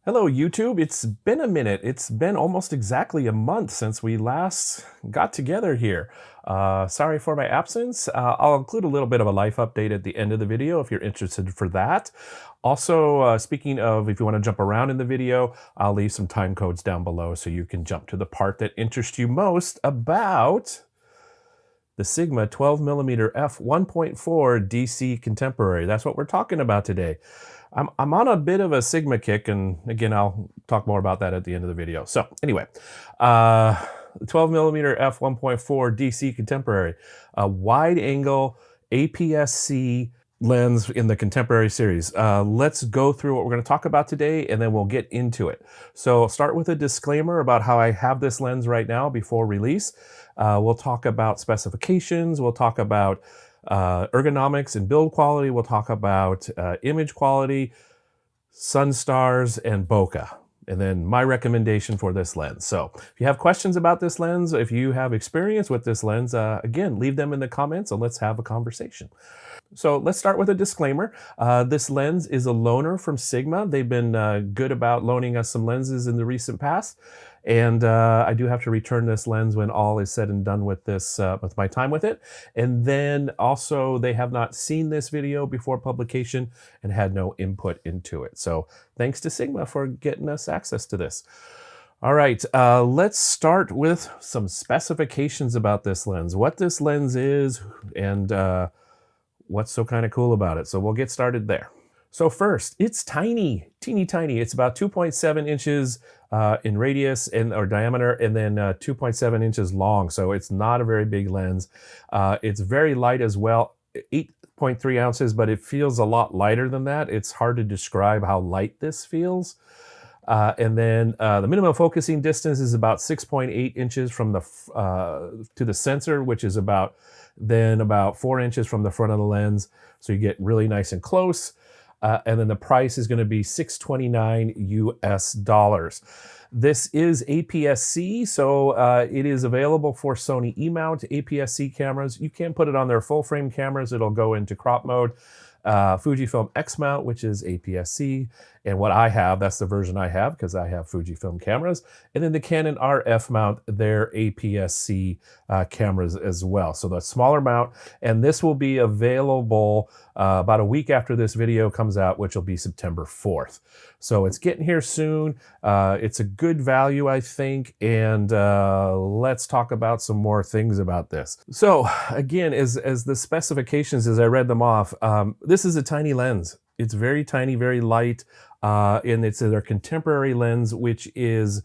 Hello, YouTube. It's been a minute. It's been almost exactly a month since we last got together here. Sorry for my absence. I'll include a little bit of a life update at the end of the video if you're interested for that. Also, speaking of, if you want to jump around in the video, I'll leave some time codes down below so you can jump to the part that interests you most about the Sigma 12mm f1.4 DC Contemporary. That's what we're talking about today. I'm on a bit of a Sigma kick, and again, I'll talk more about that at the end of the video. So anyway, 12mm f1.4 DC Contemporary, a wide angle APS-C lens in the Contemporary series. Let's go through what we're going to talk about today, and then we'll get into it. So I'll start with a disclaimer about how I have this lens right now before release. We'll talk about specifications. We'll talk about ergonomics and build quality. We'll talk about image quality, sun stars, and bokeh. And then my recommendation for this lens. So if you have questions about this lens, if you have experience with this lens, again, leave them in the comments and let's have a conversation. So let's start with a disclaimer. This lens is a loaner from Sigma. They've been good about loaning us some lenses in the recent past. And I do have to return this lens when all is said and done with this, with my time with it. And then also they have not seen this video before publication and had no input into it. So thanks to Sigma for getting us access to this. All right, let's start with some specifications about this lens, what this lens is, and what's so kind of cool about it. So we'll get started there. So first, it's tiny, teeny tiny. It's about 2.7 inches in radius or diameter, and then 2.7 inches long. So it's not a very big lens. It's very light as well, 8.3 ounces, but it feels a lot lighter than that. It's hard to describe how light this feels. And then the minimum focusing distance is about 6.8 inches from the to the sensor, which is about 4 inches from the front of the lens. So you get really nice and close. And then the price is going to be $629 US. This is APS-C, so it is available for Sony E-mount APS-C cameras. You can put it on their full frame cameras. It'll go into crop mode. Fujifilm X-mount, which is APS-C, and what I have, that's the version I have because I have Fujifilm cameras, and then the Canon RF mount, they're APS-C cameras as well. So the smaller mount, and this will be available about a week after this video comes out, which will be September 4th. So it's getting here soon. It's a good value, I think, and let's talk about some more things about this. So again, as the specifications, as I read them off, this is a tiny lens. It's very tiny, very light, and it's their contemporary lens, which is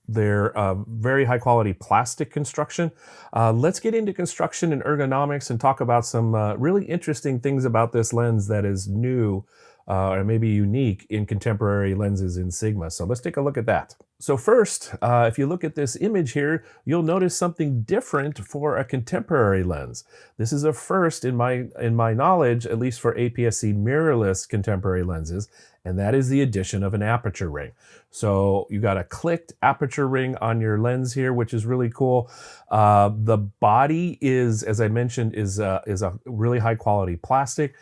their very high quality plastic construction. Let's get into construction and ergonomics and talk about some really interesting things about this lens that is new or maybe unique in contemporary lenses in Sigma. So let's take a look at that. So first, if you look at this image here, you'll notice something different for a contemporary lens. This is a first in my knowledge, at least for APS-C mirrorless contemporary lenses, and that is the addition of an aperture ring. So you got a clicked aperture ring on your lens here, which is really cool. The body is, as I mentioned, is a really high quality plastic.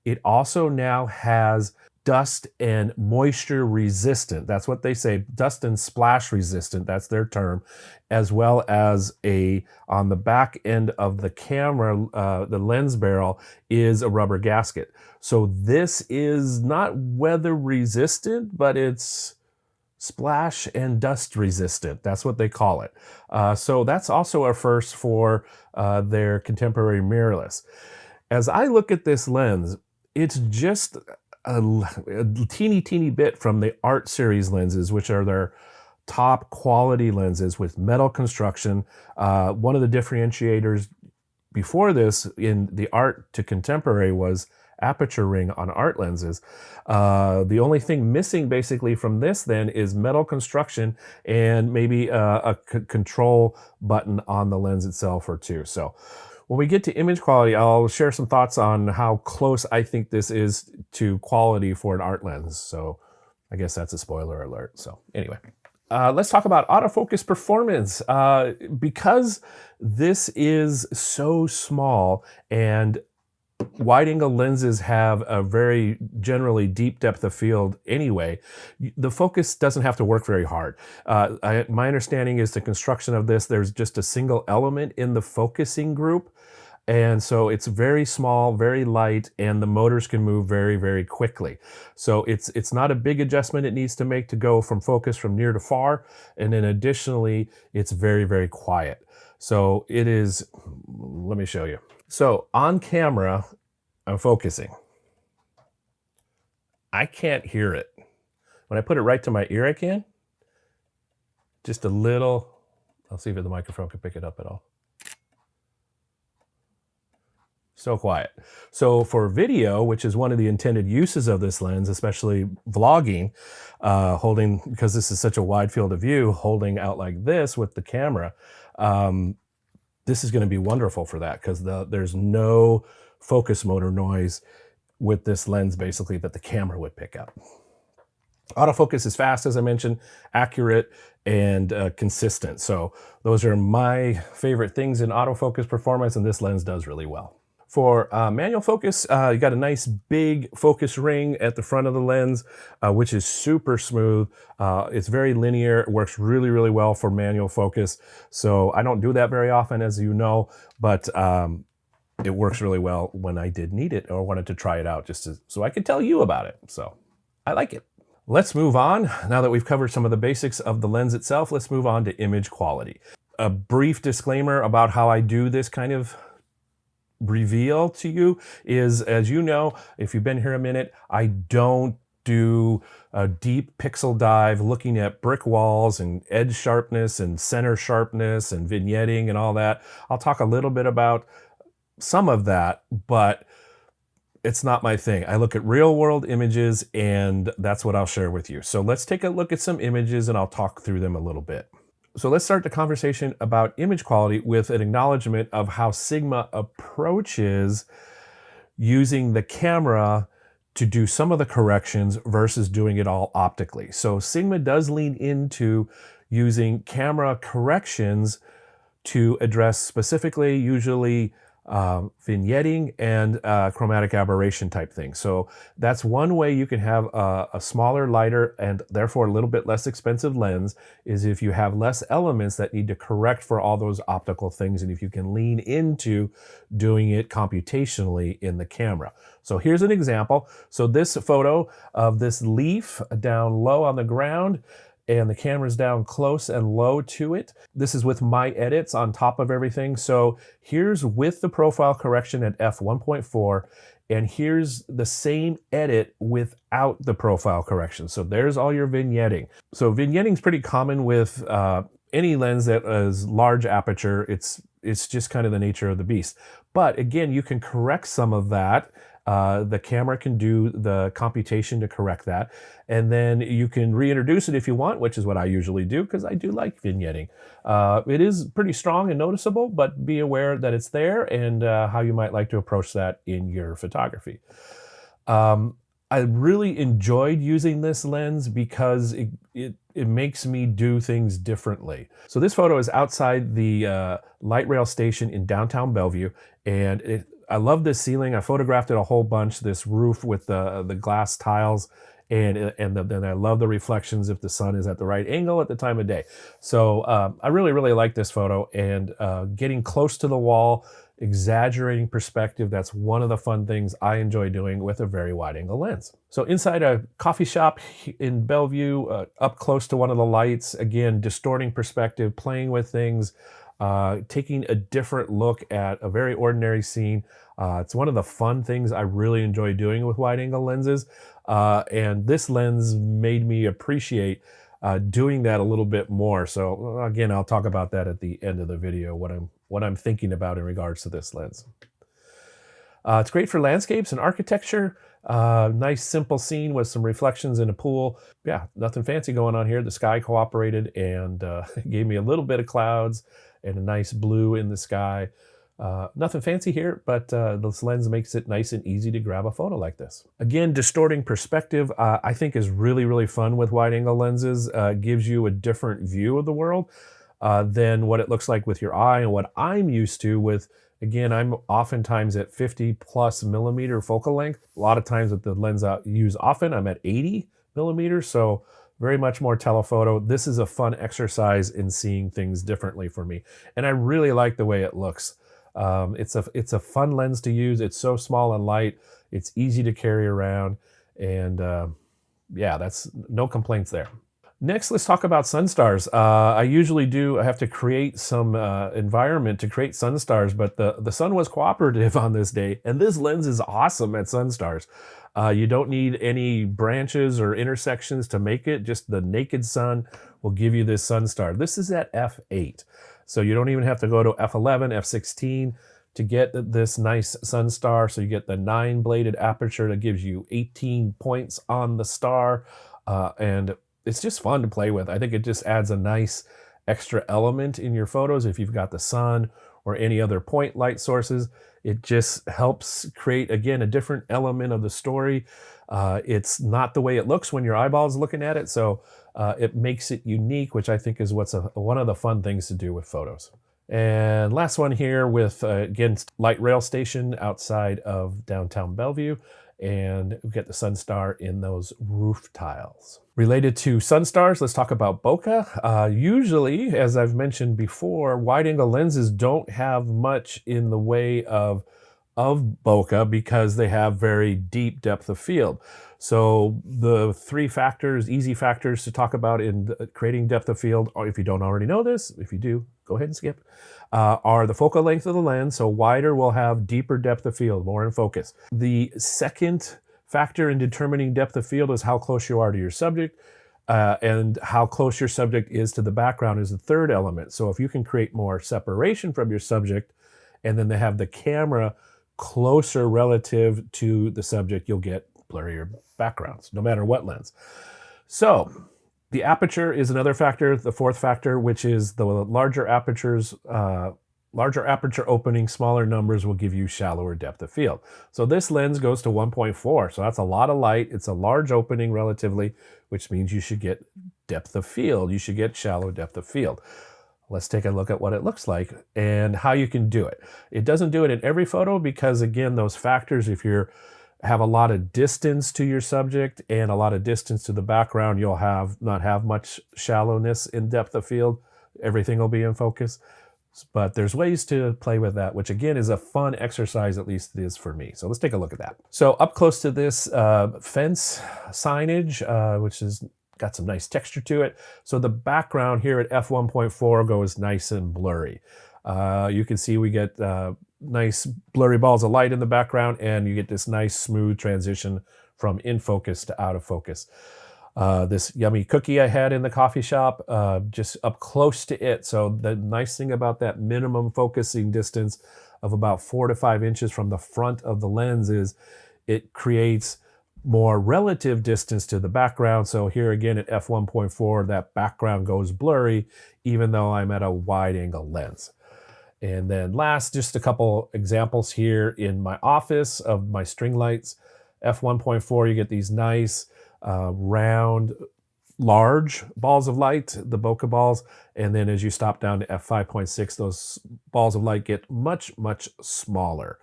It also now has dust and moisture resistant. That's what they say, dust and splash resistant. That's their term, as well as on the back end of the camera, the lens barrel is a rubber gasket. So this is not weather resistant, but it's splash and dust resistant. That's what they call it. So that's also a first for their contemporary mirrorless. As I look at this lens, it's just a teeny bit from the Art series lenses, which are their top quality lenses with metal construction. One of the differentiators before this in the Art to contemporary was aperture ring on Art lenses. The only thing missing basically from this then is metal construction and maybe a control button on the lens itself or two. So when we get to image quality, I'll share some thoughts on how close I think this is to quality for an Art lens. So I guess that's a spoiler alert. So anyway, let's talk about autofocus performance. Because this is so small and wide-angle lenses have a very generally deep depth of field anyway. The focus doesn't have to work very hard. My understanding is the construction of this, there's just a single element in the focusing group, and so it's very small, very light, and the motors can move very, very quickly. So it's not a big adjustment it needs to make to go from focus from near to far, and then additionally, it's very, very quiet. So it is, let me show you. So on camera, I'm focusing. I can't hear it. When I put it right to my ear, I can. Just a little, I'll see if the microphone can pick it up at all. So quiet. So for video, which is one of the intended uses of this lens, especially vlogging, because this is such a wide field of view, holding out like this with the camera, this is going to be wonderful for that because there's no focus motor noise with this lens basically that the camera would pick up. Autofocus is fast, as I mentioned, accurate, and consistent. So those are my favorite things in autofocus performance, and this lens does really well. For manual focus, you got a nice big focus ring at the front of the lens, which is super smooth. It's very linear. It works really, really well for manual focus. So I don't do that very often, as you know, but it works really well when I did need it or wanted to try it out so I could tell you about it. So I like it. Let's move on. Now that we've covered some of the basics of the lens itself, let's move on to image quality. A brief disclaimer about how I do this kind of reveal to you is, as you know, if you've been here a minute, I don't do a deep pixel dive looking at brick walls and edge sharpness and center sharpness and vignetting and all that. I'll talk a little bit about some of that, but it's not my thing. I look at real world images and that's what I'll share with you. So let's take a look at some images and I'll talk through them a little bit. So let's start the conversation about image quality with an acknowledgement of how Sigma approaches using the camera to do some of the corrections versus doing it all optically. So Sigma does lean into using camera corrections to address specifically, usually vignetting and chromatic aberration type things. So that's one way you can have a smaller, lighter, and therefore a little bit less expensive lens, is if you have less elements that need to correct for all those optical things, and if you can lean into doing it computationally in the camera. So here's an example. So this photo of this leaf down low on the ground, and the camera's down close and low to it. This is with my edits on top of everything. So here's with the profile correction at f1.4, and here's the same edit without the profile correction. So there's all your vignetting. So vignetting is pretty common with any lens that is large aperture. It's just kind of the nature of the beast. But again, you can correct some of that. The camera can do the computation to correct that. And then you can reintroduce it if you want, which is what I usually do because I do like vignetting. It is pretty strong and noticeable, but be aware that it's there and how you might like to approach that in your photography. I really enjoyed using this lens because it makes me do things differently. So this photo is outside the light rail station in downtown Bellevue, and I love this ceiling. I photographed it a whole bunch, this roof with the glass tiles, and then I love the reflections if the sun is at the right angle at the time of day. So I really, really like this photo, and getting close to the wall, exaggerating perspective, that's one of the fun things I enjoy doing with a very wide angle lens. So inside a coffee shop in Bellevue, up close to one of the lights, again, distorting perspective, playing with things, taking a different look at a very ordinary scene. It's one of the fun things I really enjoy doing with wide angle lenses. And this lens made me appreciate doing that a little bit more. So again, I'll talk about that at the end of the video, what I'm thinking about in regards to this lens. It's great for landscapes and architecture. Nice simple scene with some reflections in a pool. Yeah, nothing fancy going on here. The sky cooperated and gave me a little bit of clouds and a nice blue in the sky. Nothing fancy here, but this lens makes it nice and easy to grab a photo like this. Again, distorting perspective, I think is really, really fun with wide angle lenses. Gives you a different view of the world than what it looks like with your eye and what I'm used to with Again, I'm oftentimes at 50+ millimeter focal length. A lot of times with the lens I use often, I'm at 80 millimeters, so very much more telephoto. This is a fun exercise in seeing things differently for me, and I really like the way it looks. It's a fun lens to use. It's so small and light. It's easy to carry around, and yeah, that's no complaints there. Next, let's talk about sun stars. I have to create some environment to create sun stars, but the sun was cooperative on this day, and this lens is awesome at sun stars. You don't need any branches or intersections to make it. Just the naked sun will give you this sun star. This is at f8, so you don't even have to go to f11, f16 to get this nice sun star. So you get the 9-bladed aperture that gives you 18 points on the star, and it's just fun to play with. I think it just adds a nice extra element in your photos if you've got the sun or any other point light sources. It just helps create, again, a different element of the story. It's not the way it looks when your eyeball's looking at it, so it makes it unique, which I think is one of the fun things to do with photos. And last one here with, again, light rail station outside of downtown Bellevue, and we get the sun star in those roof tiles. Related to sun stars, let's talk about bokeh. Usually, as I've mentioned before, wide-angle lenses don't have much in the way of bokeh because they have very deep depth of field. So the three factors, easy factors to talk about in creating depth of field, or if you don't already know this, if you do, go ahead and skip, are the focal length of the lens. So wider will have deeper depth of field, more in focus. The second factor in determining depth of field is how close you are to your subject, and how close your subject is to the background is the third element. So if you can create more separation from your subject, and then they have the camera closer relative to the subject, you'll get blurrier backgrounds, no matter what lens. So the aperture is another factor, the fourth factor, which is the larger apertures, larger aperture opening, smaller numbers will give you shallower depth of field. So this lens goes to 1.4, so that's a lot of light. It's a large opening relatively, which means you should get depth of field. You should get shallow depth of field. Let's take a look at what it looks like and how you can do it. It doesn't do it in every photo because, again, those factors, if you have a lot of distance to your subject and a lot of distance to the background, you'll not have much shallowness in depth of field. Everything will be in focus. But there's ways to play with that, which again is a fun exercise, at least it is for me. So let's take a look at that. So up close to this fence signage, which has got some nice texture to it. So the background here at f1.4 goes nice and blurry. You can see we get nice blurry balls of light in the background, and you get this nice smooth transition from in focus to out of focus. This yummy cookie I had in the coffee shop, just up close to it. So the nice thing about that minimum focusing distance of about 4 to 5 inches from the front of the lens is it creates more relative distance to the background. So here again at f1.4, that background goes blurry, even though I'm at a wide angle lens. And then last, just a couple examples here in my office of my string lights. f1.4, you get these nice round, large balls of light, the bokeh balls. And then as you stop down to f5.6, those balls of light get much, much smaller.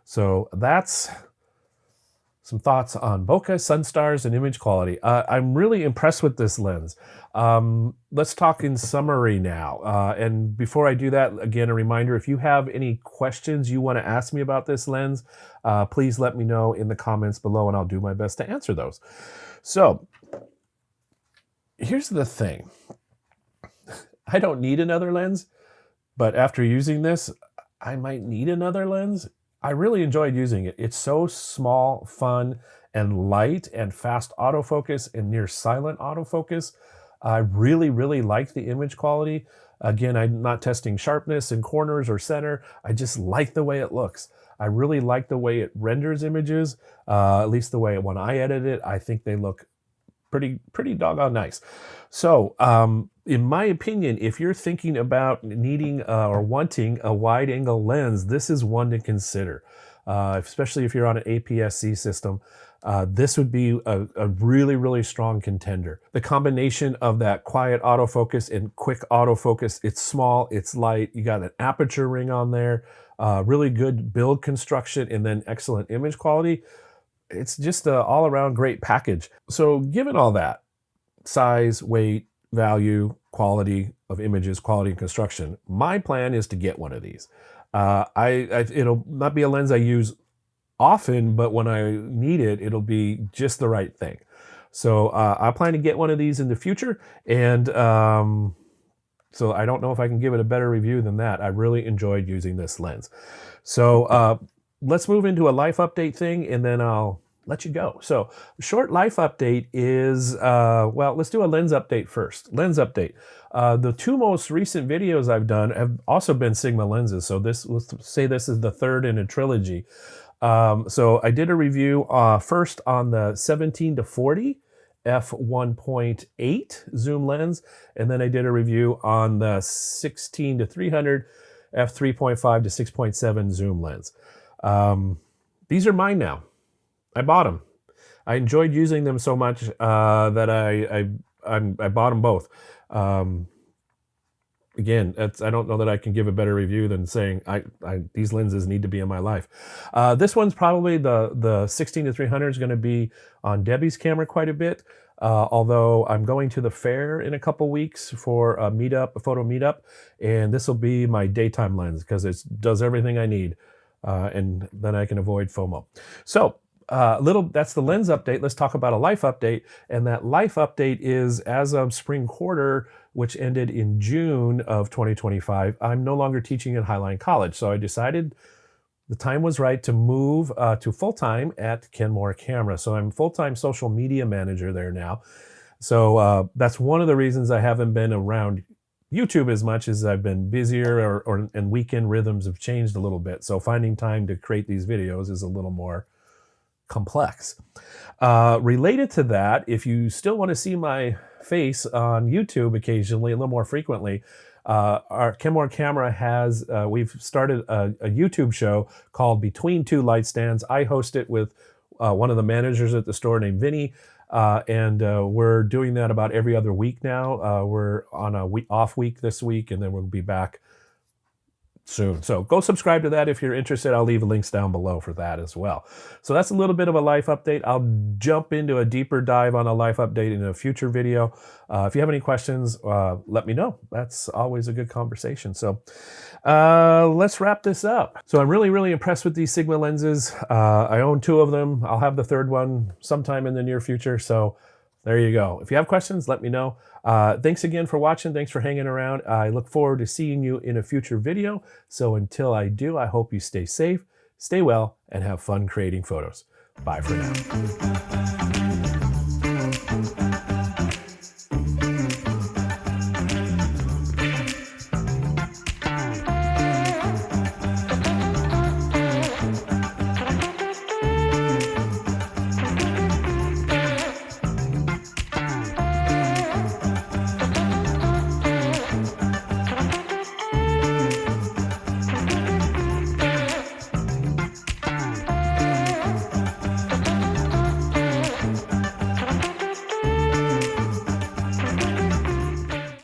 So that's some thoughts on bokeh, sun stars, and image quality. I'm really impressed with this lens. Let's talk in summary now. And before I do that, again, a reminder, if you have any questions you want to ask me about this lens, please let me know in the comments below and I'll do my best to answer those. So here's the thing. I don't need another lens, but after using this, I might need another lens. I really enjoyed using it. It's so small, fun, and light, and fast autofocus and near silent autofocus. I really, really like the image quality. Again, I'm not testing sharpness in corners or center. I just like the way it looks. I really like the way it renders images, at least the way when I edit it, I think they look pretty doggone nice. So in my opinion, if you're thinking about needing or wanting a wide angle lens, this is one to consider, especially if you're on an APS-C system. This would be a really, really strong contender. The combination of that quiet autofocus and quick autofocus, it's small, it's light, you got an aperture ring on there. really good build construction, and then excellent image quality. It's just an all-around great package. So given all that, size, weight, value, quality of images, quality of construction, my plan is to get one of these. It'll not be a lens I use often, but when I need it, it'll be just the right thing. So I plan to get one of these in the future, and so I don't know if I can give it a better review than that. I really enjoyed using this lens. So let's move into a life update thing, and then I'll let you go. So short life update is, well, let's do a lens update first. Lens update. The two most recent videos I've done have also been Sigma lenses. So let's say this is the third in a trilogy. So I did a review first on the 17-40 f1.8 zoom lens, and then I did a review on the 16-300 f3.5 to 6.7 zoom lens. These are mine now. I bought them. I enjoyed using them so much that I bought them both. Again, I don't know that I can give a better review than saying these lenses need to be in my life. This one's probably the 16-300 is going to be on Debbie's camera quite a bit. Although I'm going to the fair in a couple weeks for a photo meetup, and this will be my daytime lens because it does everything I need, and then I can avoid FOMO. So that's the lens update. Let's talk about a life update, and that life update is as of spring quarter, which ended in June of 2025. I'm no longer teaching at Highline College, so I decided the time was right to move to full-time at Kenmore Camera. So I'm full-time social media manager there now. So that's one of the reasons I haven't been around YouTube as much as I've been busier, and weekend rhythms have changed a little bit. So finding time to create these videos is a little more complex. Related to that, if you still want to see my face on YouTube occasionally, a little more frequently, our Kenmore Camera has, we've started a YouTube show called Between Two Light Stands. I host it with one of the managers at the store named Vinny, and we're doing that about every other week now. We're on a off week this week, and then we'll be back soon. So go subscribe to that if you're interested. I'll leave links down below for that as well. So that's a little bit of a life update. I'll jump into a deeper dive on a life update in a future video. If you have any questions, let me know. That's always a good conversation. So let's wrap this up. So I'm really, really impressed with these Sigma lenses. I own two of them. I'll have the third one sometime in the near future. So there you go. If you have questions, let me know. Thanks again for watching. Thanks for hanging around. I look forward to seeing you in a future video. So until I do, I hope you stay safe, stay well, and have fun creating photos. Bye for now.